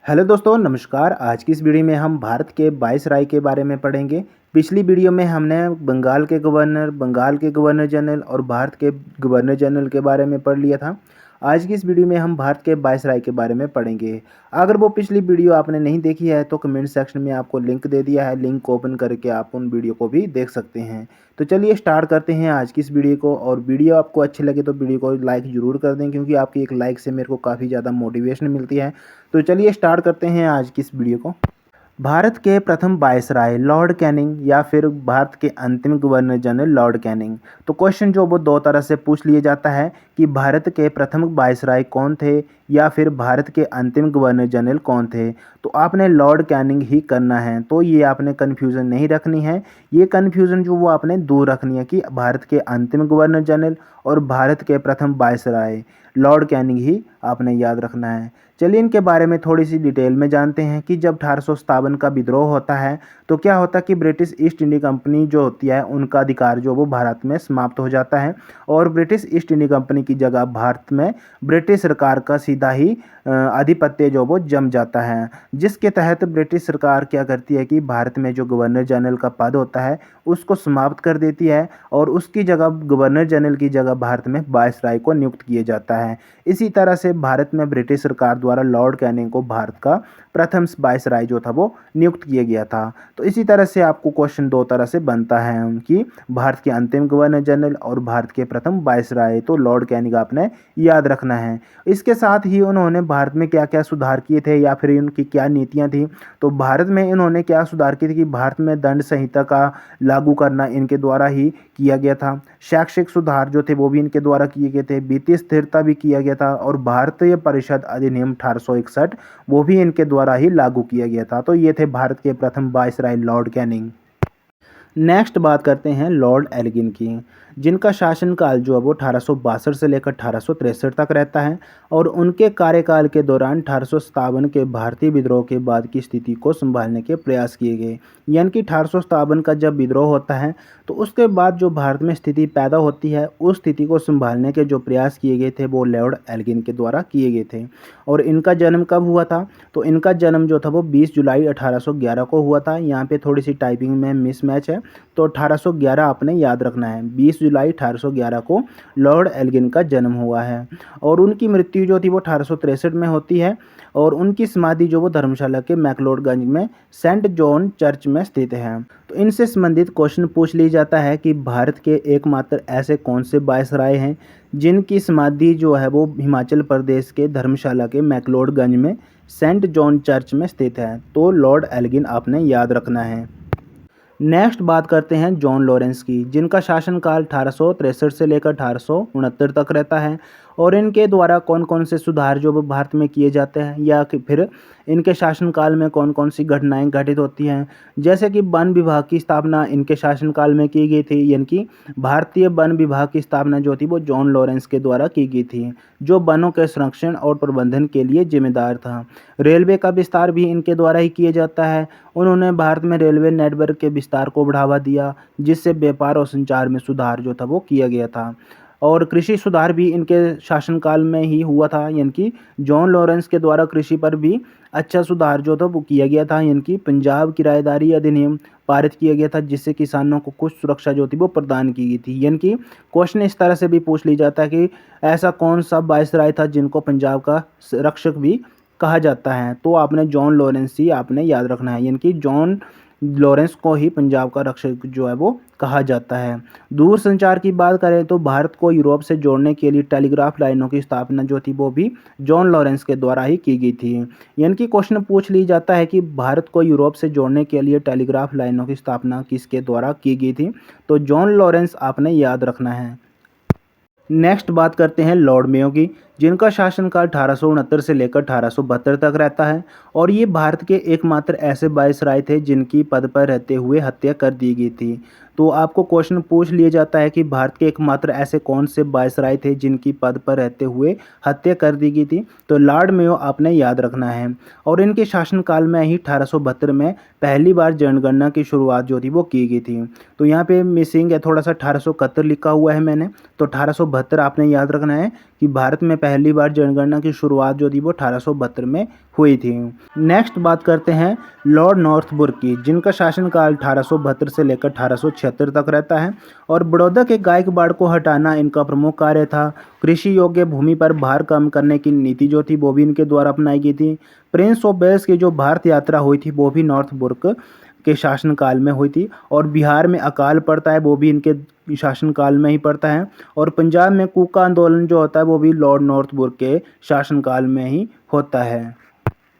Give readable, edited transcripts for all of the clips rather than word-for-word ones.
Hello दोस्तों, नमस्कार। आज की इस वीडियो में हम भारत के वायसराय के बारे में पढ़ेंगे। पिछली वीडियो में हमने बंगाल के गवर्नर जनरल और भारत के गवर्नर जनरल के बारे में पढ़ लिया था। आज की इस वीडियो में हम भारत के वायसराय के बारे में पढ़ेंगे। अगर वो पिछली वीडियो आपने नहीं देखी है तो कमेंट सेक्शन में आपको लिंक दे दिया है, लिंक को ओपन करके आप उन वीडियो को भी देख सकते हैं। तो चलिए स्टार्ट करते हैं आज की इस वीडियो को। और वीडियो आपको अच्छी लगे तो वीडियो को लाइक ज़रूर कर दें, क्योंकि आपकी एक लाइक से मेरे को काफ़ी ज़्यादा मोटिवेशन मिलती है। तो चलिए स्टार्ट करते हैं आज की इस वीडियो को। भारत के प्रथम वायसराय लॉर्ड कैनिंग या फिर भारत के अंतिम गवर्नर जनरल लॉर्ड कैनिंग। तो क्वेश्चन जो वो दो तरह से पूछ लिया जाता है कि भारत के प्रथम वायसराय कौन थे या फिर भारत के अंतिम गवर्नर जनरल कौन थे। तो आपने लॉर्ड कैनिंग ही करना है, तो ये आपने कन्फ्यूज़न नहीं रखनी है। ये कन्फ्यूज़न जो वो आपने दूर रखनी है कि भारत के अंतिम गवर्नर जनरल और भारत के प्रथम वायसराय लॉर्ड कैनिंग ही आपने याद रखना है। चलिए इनके बारे में थोड़ी सी डिटेल में जानते हैं कि जब 1857 का विद्रोह होता है तो क्या होता है कि ब्रिटिश ईस्ट इंडिया कंपनी जो होती है उनका अधिकार जो वो भारत में समाप्त हो जाता है और ब्रिटिश ईस्ट इंडिया कंपनी की जगह भारत में ब्रिटिश सरकार का सीधा ही आधिपत्य जो वो जम जाता है। जिसके तहत ब्रिटिश सरकार क्या करती है कि भारत में जो गवर्नर जनरल का पद होता है उसको समाप्त कर देती है और उसकी जगह गवर्नर जनरल की जगह भारत में वायसराय को नियुक्त किया जाता है। इसी तरह से भारत में ब्रिटिश सरकार द्वारा लॉर्ड कैनिंग को भारत का प्रथम वायसराय जो था वो नियुक्त किया गया था। तो इसी तरह से आपको क्वेश्चन दो तरह से बनता है कि भारत के अंतिम गवर्नर जनरल और भारत के प्रथम वायसराय। तो लॉर्ड कैनिंग आपने याद रखना है। इसके साथ ही उन्होंने भारत में क्या क्या सुधार किए थे या फिर उनकी क्या नीतियां थी। तो भारत में इन्होंने क्या सुधार किए थे कि भारत में दंड संहिता का लागू करना इनके द्वारा ही किया गया था। शैक्षिक सुधार जो थे वो भी इनके द्वारा किए गए थे। वित्तीय स्थिरता भी किया गया था और भारतीय परिषद अधिनियम 1861 वो भी इनके द्वारा ही लागू किया गया था। तो ये थे भारत के प्रथम वायसराय लॉर्ड कैनिंग। नेक्स्ट बात करते हैं लॉर्ड एल्गिन की, जिनका शासनकाल जो है वो 1862 से लेकर 1863 तक रहता है और उनके कार्यकाल के दौरान 1857 के भारतीय विद्रोह के बाद की स्थिति को संभालने के प्रयास किए गए। यानी कि 1857 का जब विद्रोह होता है तो उसके बाद जो भारत में स्थिति पैदा होती है उस स्थिति को संभालने के जो प्रयास किए गए थे वो लॉर्ड एल्गिन के द्वारा किए गए थे। और इनका जन्म कब हुआ था? तो इनका जन्म जो था वो 20 जुलाई 1811 को हुआ था। यहाँ पे थोड़ी सी टाइपिंग में मिसमैच है, तो 1811 आपने याद रखना है। 20 जुलाई 1811 को लॉर्ड एल्गिन का जन्म हुआ है और उनकी मृत्यु जो थी वो 1863 में होती है और उनकी समाधि जो वो धर्मशाला के मैक्लोडगंज में सेंट जॉन चर्च में स्थित है। तो इनसे संबंधित क्वेश्चन पूछ लिया जाता है कि भारत के एकमात्र ऐसे कौन से वायसराय हैं जिनकी समाधि जो है वो हिमाचल प्रदेश के धर्मशाला के मैक्लोडगंज में सेंट जॉन चर्च में स्थित है। तो लॉर्ड एल्गिन आपने याद रखना है। नेक्स्ट बात करते हैं जॉन लॉरेंस की, जिनका शासनकाल 1863 से लेकर 1869 तक रहता है और इनके द्वारा कौन कौन से सुधार जो भारत में किए जाते हैं या कि फिर इनके शासनकाल में कौन कौन सी घटनाएं घटित होती हैं। जैसे कि वन विभाग की स्थापना इनके शासनकाल में की गई थी, यानी कि भारतीय वन विभाग की स्थापना जो थी वो जॉन लॉरेंस के द्वारा की गई थी, जो वनों के संरक्षण और प्रबंधन के लिए जिम्मेदार था। रेलवे का विस्तार भी इनके द्वारा ही किया जाता है। उन्होंने भारत में रेलवे नेटवर्क के विस्तार को बढ़ावा दिया, जिससे व्यापार और संचार में सुधार जो था वो किया गया था। और कृषि सुधार भी इनके शासनकाल में ही हुआ था, यानी कि जॉन लॉरेंस के द्वारा कृषि पर भी अच्छा सुधार जो था वो किया गया था। यानी कि पंजाब किराएदारी अधिनियम पारित किया गया था, जिससे किसानों को कुछ सुरक्षा जो थी वो प्रदान की गई थी। यानी कि क्वेश्चन इस तरह से भी पूछ लिया जाता है कि ऐसा कौन सा वायसराय था जिनको पंजाब का रक्षक भी कहा जाता है। तो आपने जॉन लॉरेंस ही आपने याद रखना है, यानी कि जॉन लॉरेंस को ही पंजाब का रक्षक जो है वो कहा जाता है। दूर संचार की बात करें तो भारत को यूरोप से जोड़ने के लिए टेलीग्राफ लाइनों की स्थापना जो थी वो भी जॉन लॉरेंस के द्वारा ही की गई थी। यानी कि क्वेश्चन पूछ ली जाता है कि भारत को यूरोप से जोड़ने के लिए टेलीग्राफ लाइनों की स्थापना किसके द्वारा की गई थी। तो जॉन लॉरेंस आपने याद रखना है। नेक्स्ट बात करते हैं लॉर्ड मेयो की, जिनका शासनकाल 1869 से लेकर 1872 तक रहता है और ये भारत के एकमात्र ऐसे वायसराय थे जिनकी पद पर रहते हुए हत्या कर दी गई थी। तो आपको क्वेश्चन पूछ लिया जाता है कि भारत के एकमात्र ऐसे कौन से वायसराय थे जिनकी पद पर रहते हुए हत्या कर दी गई थी। तो लॉर्ड मेयो आपने याद रखना है और इनके शासनकाल में ही 1872 में पहली बार जनगणना की शुरुआत जो थी वो की गई थी। तो यहाँ पे मिसिंग है थोड़ा सा, 1871 लिखा हुआ है मैंने, तो 1872 आपने याद रखना है कि भारत में पहली बार जनगणना की शुरुआत जो थी वो 1872 में हुई थी। नेक्स्ट बात करते हैं लॉर्ड नॉर्थबुर्ग की, जिनका शासनकाल 1872 से लेकर 1876 तक रहता है और बड़ौदा के गायकवाड़ को हटाना इनका प्रमुख कार्य था। कृषि योग्य भूमि पर भार कम करने की नीति जो थी वो भी इनके द्वारा अपनाई गई थी। प्रिंस ऑफ वेल्स की जो भारत यात्रा हुई थी वो भी नॉर्थबुर्ग के शासनकाल में हुई थी और बिहार में अकाल पड़ता है वो भी इनके शासनकाल में ही पड़ता है और पंजाब में कूका आंदोलन जो होता है वो भी लॉर्ड नॉर्थबुर्ग के शासनकाल में ही होता है।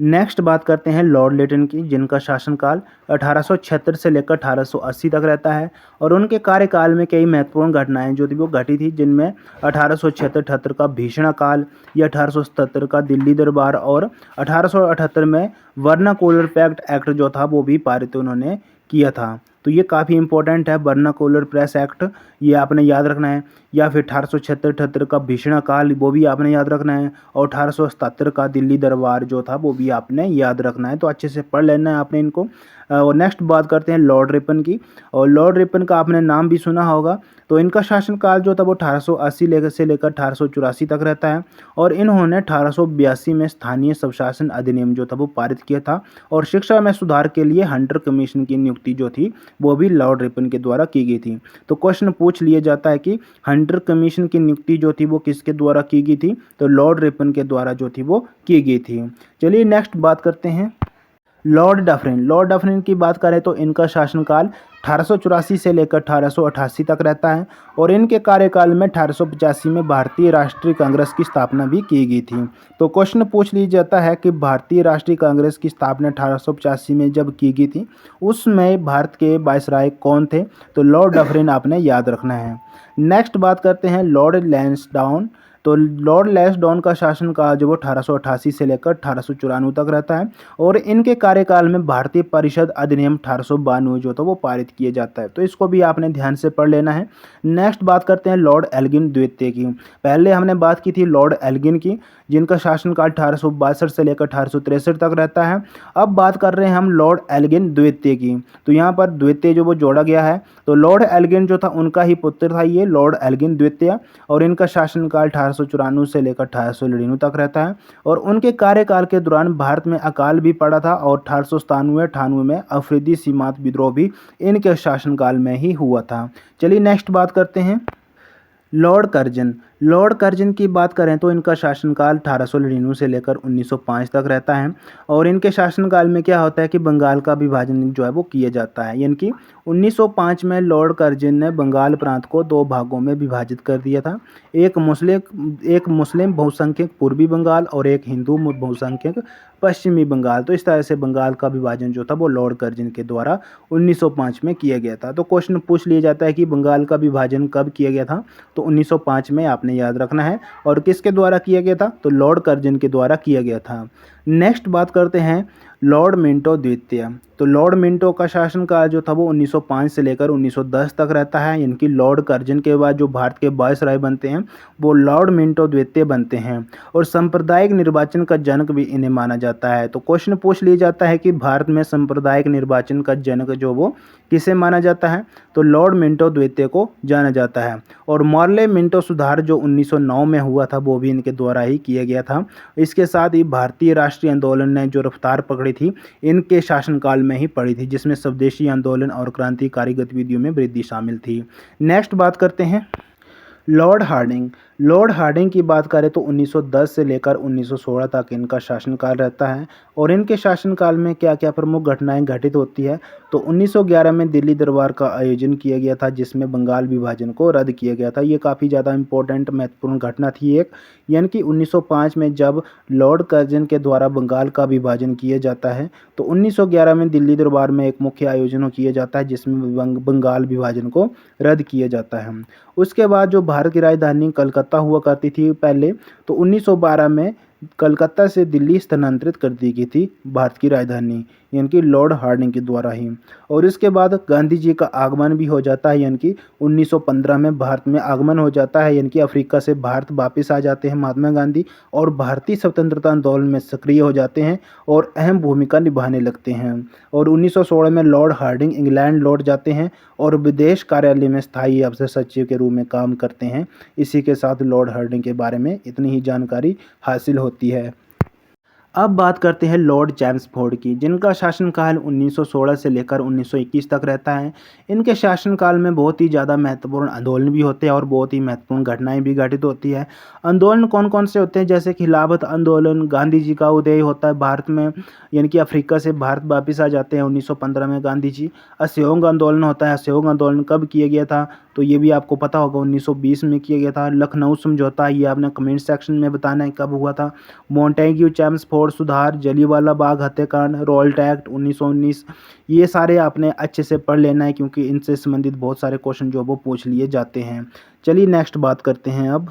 नेक्स्ट बात करते हैं लॉर्ड लिटन की, जिनका शासनकाल 1876 से लेकर 1880 तक रहता है और उनके कार्यकाल में कई महत्वपूर्ण घटनाएं जो थी वो घटी थी, जिनमें 1876-78 का भीषण अकाल, या 1877 का दिल्ली दरबार और 1878 में वर्नाकुलर पैक्ट एक्ट जो था वो भी पारित उन्होंने किया था। तो ये काफ़ी इंपॉर्टेंट है वर्नाकुलर प्रेस एक्ट, ये आपने याद रखना है। या फिर 1876-78 का भीषण अकाल वो भी आपने याद रखना है और 1877 का दिल्ली दरबार जो था वो भी आपने याद रखना है। तो अच्छे से पढ़ लेना है आपने इनको। और नेक्स्ट बात करते हैं लॉर्ड रिपन की, और लॉर्ड रिपन का आपने नाम भी सुना होगा। तो इनका शासनकाल जो था वो 1880 से लेकर 1884 तक रहता है और इन्होंने 1882 में स्थानीय स्वशासन अधिनियम जो था वो पारित किया था और शिक्षा में सुधार के लिए हंटर कमीशन की नियुक्ति जो थी वो भी लॉर्ड रिपन के द्वारा की गई थी। तो क्वेश्चन पूछ लिया जाता है कि हंटर कमीशन की नियुक्ति जो थी वो किसके द्वारा की गई थी, तो लॉर्ड रिपन के द्वारा जो थी वो की गई थी। चलिए नेक्स्ट बात करते हैं लॉर्ड डफरिन। लॉर्ड डफरिन की बात करें तो इनका शासनकाल 1884 से लेकर 1888 तक रहता है और इनके कार्यकाल में 1885 में भारतीय राष्ट्रीय कांग्रेस की स्थापना भी की गई थी। तो क्वेश्चन पूछ लिया जाता है कि भारतीय राष्ट्रीय कांग्रेस की स्थापना 1885 में जब की गई थी उसमें भारत के वायसराय कौन थे, तो लॉर्ड डफरिन आपने याद रखना है। नेक्स्ट बात करते हैं लॉर्ड लैंसडाउन। तो लॉर्ड लैंसडाउन का शासनकाल जो वो 1888 से लेकर 1894 तक रहता है और इनके कार्यकाल में भारतीय परिषद अधिनियम 1892 जो था वो पारित किया जाता है। तो इसको भी आपने ध्यान से पढ़ लेना है। नेक्स्ट बात करते हैं लॉर्ड एल्गिन द्वितीय की। पहले हमने बात की थी लॉर्ड एल्गिन की, जिनका शासनकाल 1862 से लेकर 1863 तक रहता है। अब बात कर रहे हैं हम लॉर्ड एल्गिन द्वितीय की। तो यहाँ पर द्वितीय जो वो जोड़ा गया है, तो लॉर्ड एल्गिन जो था उनका ही पुत्र था ये लॉर्ड एल्गिन द्वितीय और इनका शासनकाल 1894 से लेकर 1899 तक रहता है और उनके कार्यकाल के दौरान भारत में अकाल भी पड़ा था और 1897-98 में अफरीदी सीमांत विद्रोह भी इनके शासनकाल में ही हुआ था। चलिए नेक्स्ट बात करते हैं लॉर्ड कर्जन। लॉर्ड कर्जन की बात करें तो इनका शासनकाल 1899 से लेकर 1905 तक रहता है और इनके शासनकाल में क्या होता है कि बंगाल का विभाजन जो है वो किया जाता है। यानी कि 1905 में लॉर्ड कर्जन ने बंगाल प्रांत को दो भागों में विभाजित कर दिया था, एक मुस्लिम बहुसंख्यक पूर्वी बंगाल और एक हिंदू बहुसंख्यक पश्चिमी बंगाल। तो इस तरह से बंगाल का विभाजन जो था वो लॉर्ड कर्जन के द्वारा 1905 में किया गया था। तो क्वेश्चन पूछ लिया जाता है कि बंगाल का विभाजन कब किया गया था, तो 1905 में आपने याद रखना है और किसके द्वारा किया गया था, तो लॉर्ड कर्जन के द्वारा किया गया था। नेक्स्ट बात करते हैं लॉर्ड मिंटो द्वितीय। तो लॉर्ड मिंटो का शासनकाल जो था वो 1905 से लेकर 1910 तक रहता है। इनकी लॉर्ड कर्जन के बाद जो भारत के वायसराय बनते हैं वो लॉर्ड मिंटो द्वितीय बनते हैं और सांप्रदायिक निर्वाचन का जनक भी इन्हें माना जाता है। तो क्वेश्चन पूछ लिया जाता है कि भारत में सांप्रदायिक निर्वाचन का जनक जो वो किसे माना जाता है, तो लॉर्ड मिंटो द्वितीय को जाना जाता है। और मॉर्ले मिंटो सुधार जो 1909 में हुआ था वो भी इनके द्वारा ही किया गया था। इसके साथ ही भारतीय राष्ट्रीय आंदोलन ने जो रफ्तार पकड़ी थी इनके शासनकाल में ही पड़ी थी, जिसमें स्वदेशी आंदोलन और क्रांतिकारी गतिविधियों में वृद्धि शामिल थी। नेक्स्ट बात करते हैं लॉर्ड हार्डिंग। लॉर्ड हार्डिंग की बात करें तो 1910 से लेकर 1916 तक इनका शासनकाल रहता है और इनके शासनकाल में क्या क्या प्रमुख घटनाएं घटित होती है, तो 1911 में दिल्ली दरबार का आयोजन किया गया था जिसमें बंगाल विभाजन को रद्द किया गया था। ये काफ़ी ज़्यादा इंपॉर्टेंट महत्वपूर्ण घटना थी एक, यानी कि 1905 में जब लॉर्ड कर्जन के द्वारा बंगाल का विभाजन किया जाता है तो 1911 में दिल्ली दरबार में एक मुख्य आयोजन किया जाता है जिसमें बंगाल विभाजन को रद्द किया जाता है। उसके बाद जो भारत की राजधानी कलकत्ता हुआ करती थी पहले, तो 1912 में कलकत्ता से दिल्ली स्थानांतरित कर दी गई थी भारत की राजधानी, यानी कि लॉर्ड हार्डिंग के द्वारा ही। और इसके बाद गांधी जी का आगमन भी हो जाता है, यानी कि 1915 में भारत में आगमन हो जाता है, यानी कि अफ्रीका से भारत वापस आ जाते हैं महात्मा गांधी और भारतीय स्वतंत्रता आंदोलन में सक्रिय हो जाते हैं और अहम भूमिका निभाने लगते हैं। और 1916 में लॉर्ड हार्डिंग इंग्लैंड लौट जाते हैं और विदेश कार्यालय में स्थायी अफसर सचिव के रूप में काम करते हैं। इसी के साथ लॉर्ड हार्डिंग के बारे में इतनी ही जानकारी हासिल होती है। अब बात करते हैं लॉर्ड चैम्सफोर्ड की, जिनका शासनकाल 1916 से लेकर 1921 तक रहता है। इनके शासनकाल में बहुत ही ज़्यादा महत्वपूर्ण आंदोलन भी होते हैं और बहुत ही महत्वपूर्ण घटनाएं भी घटित होती है। आंदोलन कौन कौन से होते हैं, जैसे कि खिलाफत आंदोलन, गांधी जी का उदय होता है भारत में, यानी कि अफ्रीका से भारत वापस आ जाते हैं 1915 में गांधी जी। असहयोग आंदोलन होता है। असहयोग आंदोलन कब किया गया था, तो ये भी आपको पता होगा 1920 में किया गया था। लखनऊ समझौता, ये आपने कमेंट सेक्शन में बताना है कब हुआ था। मॉन्टेग्यू चैम्सफोर्ड सुधार, जलियांवाला बाग हत्याकांड, रॉल्ट एक्ट 1919, ये सारे आपने अच्छे से पढ़ लेना है क्योंकि इनसे संबंधित बहुत सारे क्वेश्चन जो वो पूछ लिए जाते हैं। चलिए नेक्स्ट बात करते हैं अब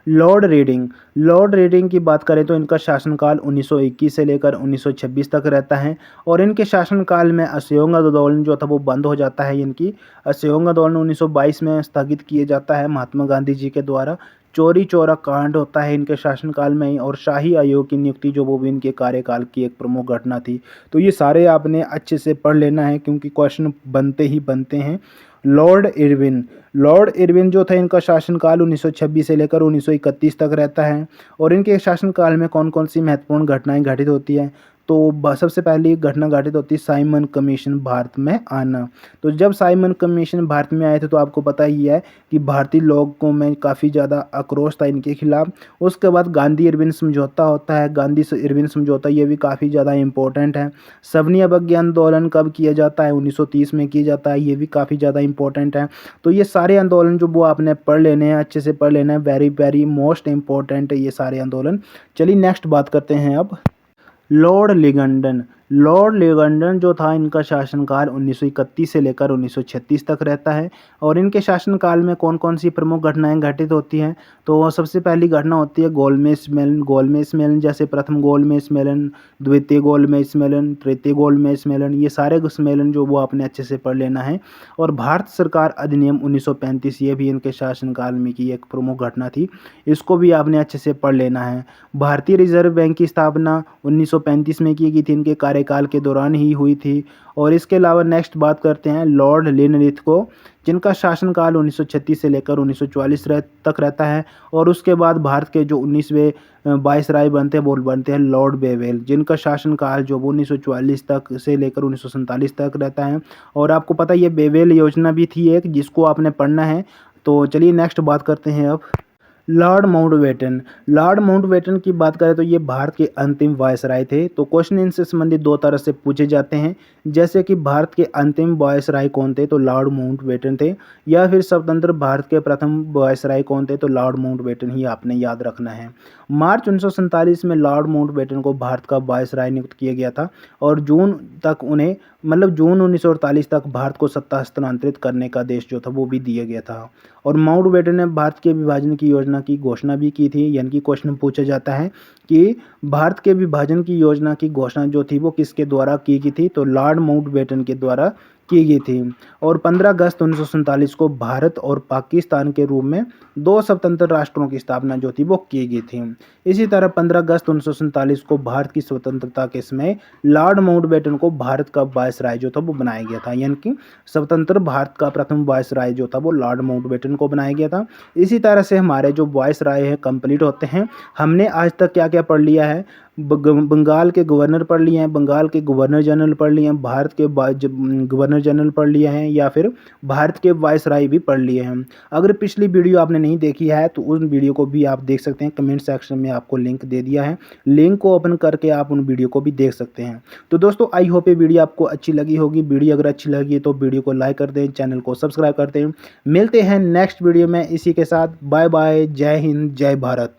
लॉर्ड रीडिंग। लॉर्ड रीडिंग की बात करें तो इनका शासनकाल 1921 से लेकर 1926 तक रहता है और इनके शासनकाल में असहयोग आंदोलन जो था वो बंद हो जाता है। इनकी असहयोग आंदोलन 1922 में स्थगित किया जाता है महात्मा गांधी जी के द्वारा। चोरी चौरा कांड होता है इनके शासनकाल में ही और शाही आयोग की नियुक्ति जो वो भी इनके कार्यकाल की एक प्रमुख घटना थी। तो ये सारे आपने अच्छे से पढ़ लेना है क्योंकि क्वेश्चन बनते ही बनते हैं। Lord Irwin. लॉर्ड इरविन जो था इनका शासनकाल 1926 से लेकर 1931 तक रहता है और इनके शासनकाल में कौन कौन सी महत्वपूर्ण घटनाएं घटित होती हैं, तो सबसे पहली घटना घटित होती है साइमन कमीशन भारत में आना। तो जब साइमन कमीशन भारत में आए थे तो आपको पता ही है कि भारतीय लोगों में काफ़ी ज़्यादा आक्रोश था इनके खिलाफ। उसके बाद गांधी इरविन समझौता होता है। गांधी इरविन समझौता ये भी काफ़ी ज़्यादा इंपॉर्टेंट है। सवनी अवज्ञा आंदोलन कब किया जाता है, 1930 में किया जाता है, ये भी काफ़ी ज़्यादा इंपॉर्टेंट है। तो ये सारे आंदोलन जो वो आपने पढ़ लेने हैं, अच्छे से पढ़ लेना है, वेरी वेरी मोस्ट इंपॉर्टेंट है ये सारे आंदोलन। चलिए नेक्स्ट बात करते हैं अब लॉर्ड लिगंडन। लॉर्ड लिगंडन जो था इनका शासनकाल 1931 से लेकर 1936 तक रहता है और इनके शासनकाल में कौन कौन सी प्रमुख घटनाएं घटित होती हैं, तो सबसे पहली घटना होती है गोलमेज सम्मेलन। गोलमेज सम्मेलन जैसे प्रथम गोलमेज सम्मेलन, द्वितीय गोलमेज सम्मेलन, तृतीय गोलमेज सम्मेलन, ये सारे सम्मेलन जो वो आपने अच्छे से पढ़ लेना है। और भारत सरकार अधिनियम 1935, ये भी इनके शासनकाल में की एक प्रमुख घटना थी, इसको भी आपने अच्छे से पढ़ लेना है। भारतीय रिजर्व बैंक की स्थापना 1935 में की गई थी, इनके कार्यकाल के दौरान ही हुई थी। और इसके अलावा नेक्स्ट बात करते हैं लॉर्ड लिनलिथ को, जिनका शासनकाल 1936 से लेकर 1944 तक रहता है और उसके बाद भारत के जो 19वें वाइसराय बनते हैं वो बनते हैं लॉर्ड बेवेल, जिनका शासनकाल जो वो 1944 तक से लेकर 1947 तक रहता है। और आपको पता है ये बेवेल योजना भी थी एक, जिसको आपने पढ़ना है। तो चलिए नेक्स्ट बात करते हैं अब लॉर्ड माउंटबेटन। लॉर्ड माउंटबेटन की बात करें तो ये भारत के अंतिम वायसराय थे। तो क्वेश्चन इनसे संबंधित दो तरह से पूछे जाते हैं, जैसे कि भारत के अंतिम वायसराय कौन थे, तो लॉर्ड माउंटबेटन थे, या फिर स्वतंत्र भारत के प्रथम वायसराय कौन थे, तो लॉर्ड माउंटबेटन ही आपने याद रखना है। मार्च 1947 में लॉर्ड माउंटबेटन को भारत का वायसराय नियुक्त किया गया था और जून तक उन्हें जून 1948 तक भारत को सत्ता हस्तांतरित करने का आदेश जो था वो भी दिया गया था। और माउंटबेटन ने भारत के विभाजन की योजना की घोषणा भी की थी, यानी कि क्वेश्चन पूछा जाता है कि भारत के विभाजन की योजना की घोषणा जो थी वो किसके द्वारा की गई थी, तो लॉर्ड माउंटबेटन के द्वारा की गई थी। और 15 अगस्त 1947 को भारत और पाकिस्तान के रूप में दो स्वतंत्र राष्ट्रों की स्थापना जो थी वो की गई थी। इसी तरह 15 अगस्त 1947 को भारत की स्वतंत्रता के समय लॉर्ड माउंटबेटन को भारत का वायसराय जो था वो बनाया गया था, यानी कि स्वतंत्र भारत का प्रथम वायसराय जो था वो लॉर्ड माउंटबेटन को बनाया गया था। इसी तरह से हमारे जो वायसराय है कंप्लीट होते हैं। हमने आज तक क्या क्या पढ़ लिया है, बंगाल के गवर्नर पढ़ लिए हैं, बंगाल के गवर्नर जनरल पढ़ लिए हैं, भारत के गवर्नर जनरल पढ़ लिए हैं, या फिर भारत के वायसराय भी पढ़ लिए हैं। अगर पिछली वीडियो आपने नहीं देखी है तो उन वीडियो को भी आप देख सकते हैं, कमेंट सेक्शन में आपको लिंक दे दिया है, लिंक को ओपन करके आप उन वीडियो को भी देख सकते हैं। तो दोस्तों आई होप ये वीडियो आपको अच्छी लगी होगी। वीडियो अगर अच्छी लगी तो वीडियो को लाइक कर दें, चैनल को सब्सक्राइब कर दें। मिलते हैं नेक्स्ट वीडियो में इसी के साथ। बाय बाय, जय हिंद, जय भारत।